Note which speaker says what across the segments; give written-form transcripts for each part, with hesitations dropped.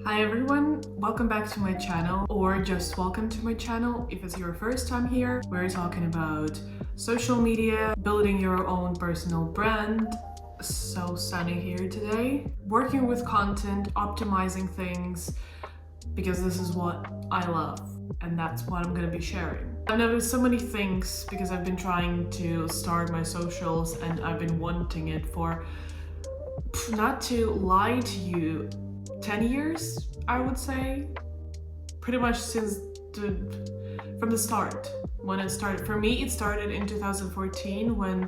Speaker 1: Hi everyone, welcome back to my channel, or just welcome to my channel if it's your first time here. We're talking about social media, building your own personal brand. So sunny here today. Working with content, optimizing things, because this is what I love and that's what I'm gonna be sharing. I've noticed so many things because I've been trying to start my socials and I've been wanting it for, not to lie to you, 10 years, I would say. Pretty much from the start, when it started. For me, it started in 2014 when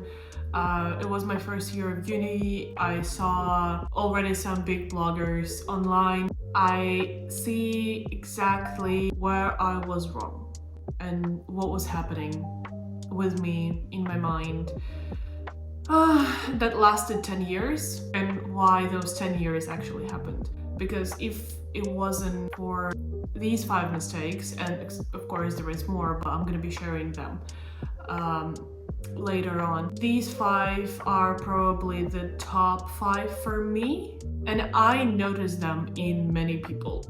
Speaker 1: it was my first year of uni. I saw already some big bloggers online. I see exactly where I was wrong and what was happening with me in my mind. That lasted 10 years, and why those 10 years actually happened. Because if it wasn't for these 5 mistakes, and of course there is more, but I'm gonna be sharing them later on. These 5 are probably the top 5 for me, and I notice them in many people.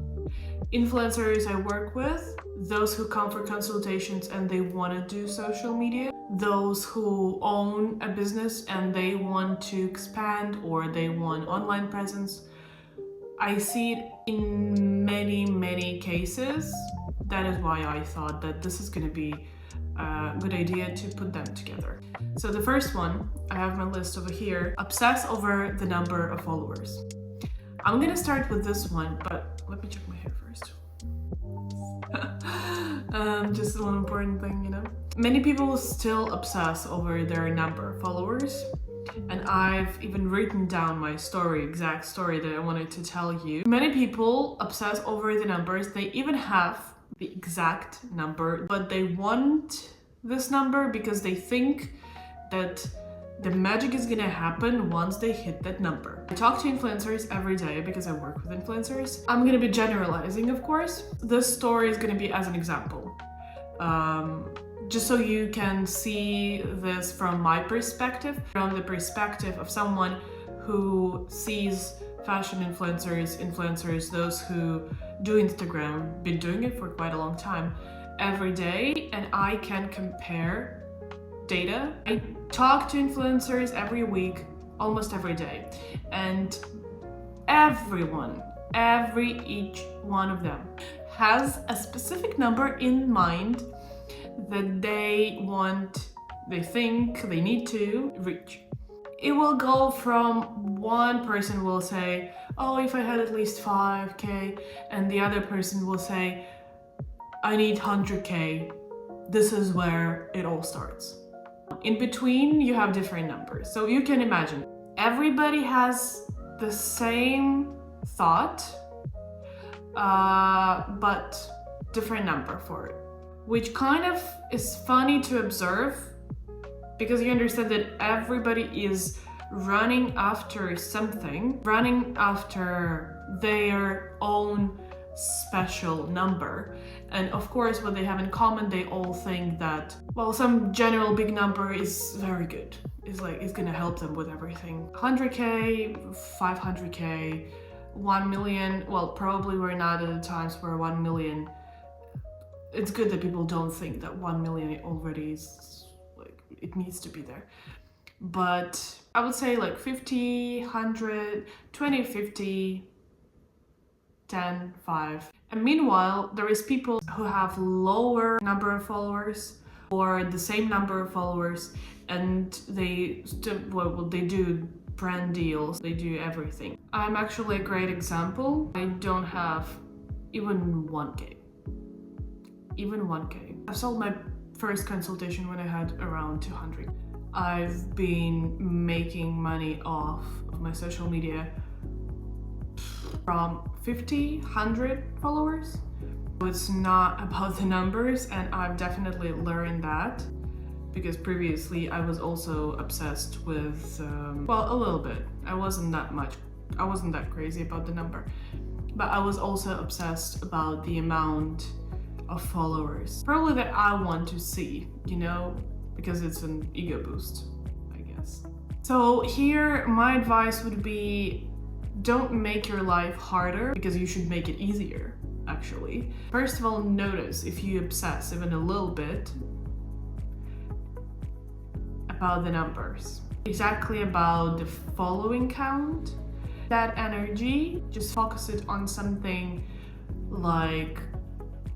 Speaker 1: Influencers I work with, those who come for consultations and they want to do social media, those who own a business and they want to expand or they want online presence. I see it in many cases. That is why I thought that this is going to be a good idea to put them together. So the first one, I have my list over here, obsess over the number of followers. I'm gonna start with this one, but let me check my hair first. Just a little important thing, you know? Many people still obsess over their number of followers, and I've even written down my exact story that I wanted to tell you. Many people obsess over the numbers. They even have the exact number, but they want this number because they think that the magic is gonna happen once they hit that number. I talk to influencers every day because I work with influencers. I'm gonna be generalizing, of course. This story is gonna be as an example. Just so you can see this from my perspective, from the perspective of someone who sees fashion influencers, those who do Instagram, been doing it for quite a long time, every day, and I can compare data. I talk to influencers every week, almost every day, and each one of them has a specific number in mind that they think they need to reach. It will go from one person will say, oh, if I had at least 5k, and the other person will say, I need 100k. This is where it all starts. In between, you have different numbers. So you can imagine, everybody has the same thought, but different number for it. Which kind of is funny to observe, because you understand that everybody is running after something, running after their own special number. And of course, what they have in common, they all think that, well, some general big number is very good. It's gonna help them with everything. 100k, 500k, 1 million. Well, probably we're not at the times where 1 million. It's good that people don't think that 1 million already is like, it needs to be there. But I would say like 50, 100, 20, 50, 10, 5. And meanwhile, there is people who have lower number of followers or the same number of followers, and they do brand deals, they do everything. I'm actually a great example. I don't have even 1k. I sold my first consultation when I had around 200. I've been making money off of my social media from 50, 100 followers. It's not about the numbers, and I've definitely learned that, because previously I was also obsessed with, well, a little bit. I wasn't that crazy about the number, but I was also obsessed about the amount of followers. Probably that I want to see, you know, because it's an ego boost, I guess. So here, my advice would be, don't make your life harder because you should make it easier, actually. First of all, notice if you obsess even a little bit about the numbers. Exactly about the following count. That energy, just focus it on something like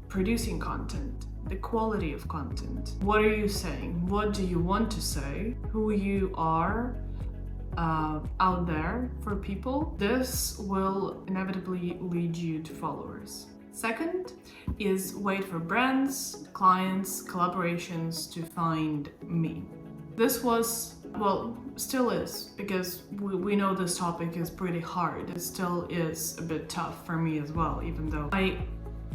Speaker 1: producing content, the quality of content. What are you saying? What do you want to say? Who you are out there for people. This will inevitably lead you to followers. Second is wait for brands, clients, collaborations to find me. This was, well, still is, because we know this topic is pretty hard. It still is a bit tough for me as well, even though I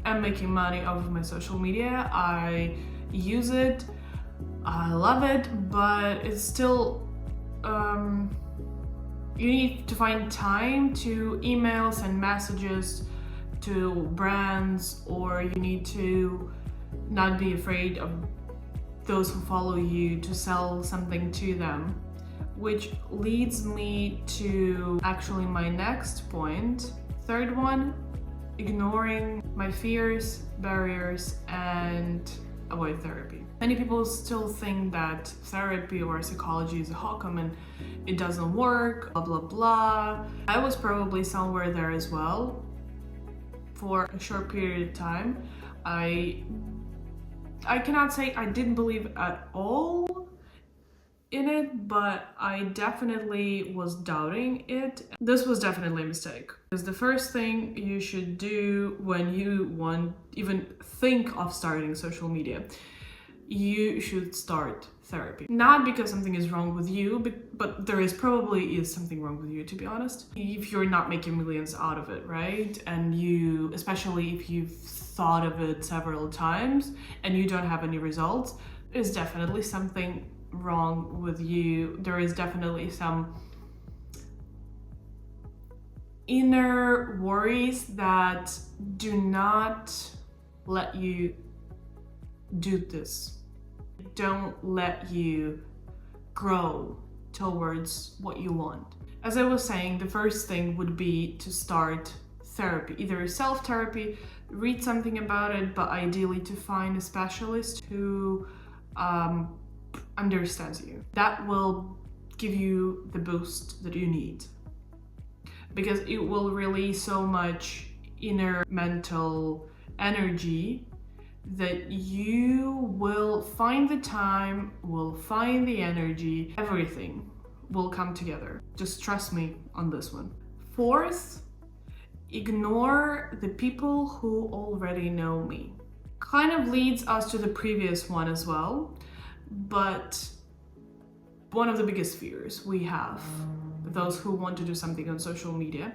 Speaker 1: am making money off of my social media. I use it, I love it, but it's still, you need to find time to emails and messages to brands, or you need to not be afraid of those who follow you to sell something to them. Which leads me to actually my next point. Third one, ignoring my fears, barriers, and avoid therapy. Many people still think that therapy or psychology is a hokum and it doesn't work, blah blah blah. I was probably somewhere there as well for a short period of time. I cannot say I didn't believe at all in it, but I definitely was doubting it. This was definitely a mistake. Because the first thing you should do when you even think of starting social media, you should start therapy. Not because something is wrong with you, but there probably is something wrong with you, to be honest. If you're not making millions out of it, right? And you, especially if you've thought of it several times and you don't have any results, there's definitely something wrong with you. There is definitely some inner worries that do not let you do this. Don't let you grow towards what you want. As I was saying, the first thing would be to start therapy, either self-therapy, read something about it, but ideally to find a specialist who understands you. That will give you the boost that you need, because it will release so much inner mental energy that you will find the time, will find the energy, everything will come together. Just trust me on this one. Fourth, ignore the people who already know me. Kind of leads us to the previous one as well, but one of the biggest fears we have, those who want to do something on social media,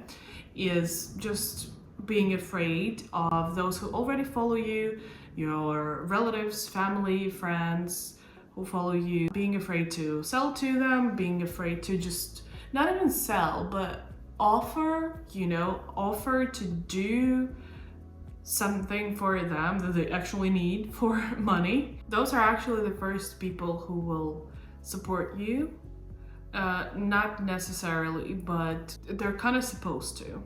Speaker 1: is just being afraid of those who already follow you, your relatives, family, friends who follow you, being afraid to sell to them, being afraid to just not even sell, but offer to do something for them that they actually need for money. Those are actually the first people who will support you. Not necessarily, but they're kind of supposed to.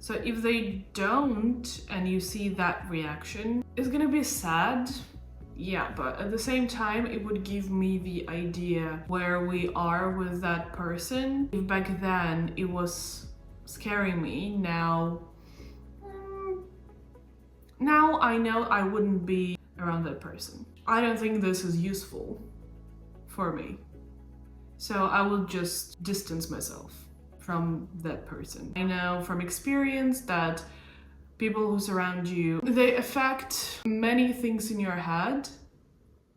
Speaker 1: So if they don't and you see that reaction, it's gonna be sad. Yeah, but at the same time, it would give me the idea where we are with that person. If back then it was scaring me, now I know I wouldn't be around that person. I don't think this is useful for me. So I will just distance myself from that person. I know from experience that people who surround you, they affect many things in your head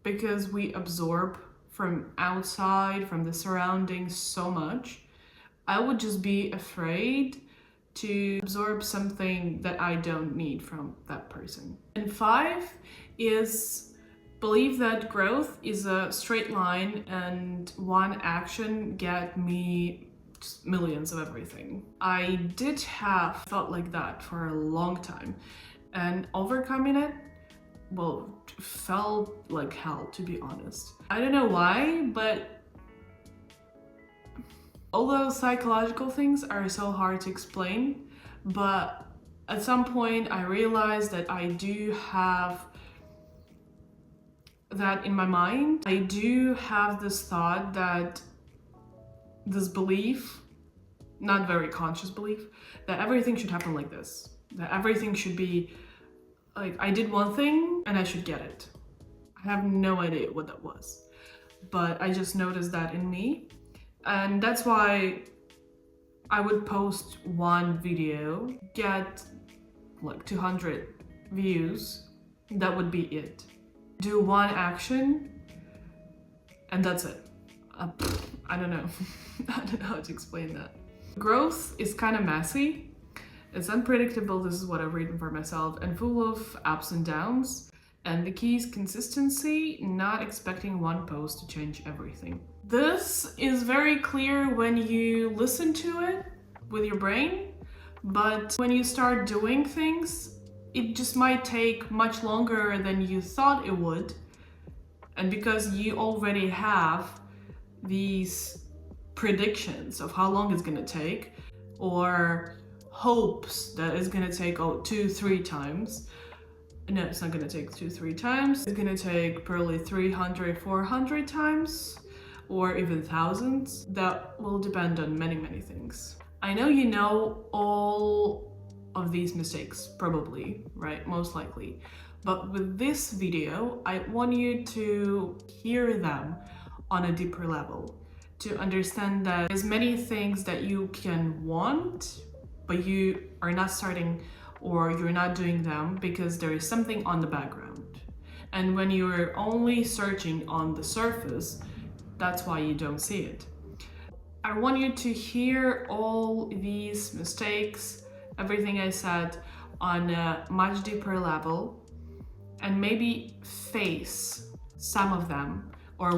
Speaker 1: because we absorb from outside, from the surroundings so much. I would just be afraid to absorb something that I don't need from that person. And 5 is believe that growth is a straight line and one action get me millions of everything. I did have thought like that for a long time, and overcoming it, well, felt like hell, to be honest. I don't know why, but Although psychological things are so hard to explain, but at some point I realized that I do have that in my mind. I do have this thought that this belief, not very conscious belief, that everything should happen like this. That everything should be like, I did one thing and I should get it. I have no idea what that was, but I just noticed that in me. And that's why I would post one video, get like 200 views, that would be it. Do one action, and that's it. I don't know. I don't know how to explain that. Growth is kind of messy. It's unpredictable, this is what I've written for myself, and full of ups and downs. And the key is consistency, not expecting one post to change everything. This is very clear when you listen to it with your brain, but when you start doing things, it just might take much longer than you thought it would. And because you already have these predictions of how long it's gonna take, or hopes that it's gonna take 2-3 times. No, it's not gonna take 2-3 times. It's gonna take probably 300-400 times, or even thousands. That will depend on many things. I know you know all of these mistakes, probably, right? Most likely. But with this video, I want you to hear them on a deeper level, to understand that there's many things that you can want, but you are not starting, or you're not doing them because there is something on the background. And when you're only searching on the surface, that's why you don't see it. I want you to hear all these mistakes, everything I said, on a much deeper level, and maybe face some of them, or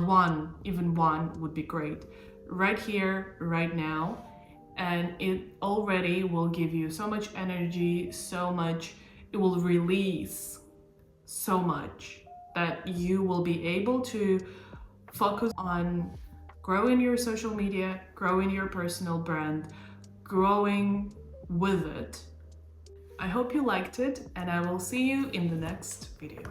Speaker 1: even one would be great, right here, right now. And it already will give you so much energy, it will release so much that you will be able to focus on growing your social media, growing your personal brand, growing with it. I hope you liked it, and I will see you in the next video.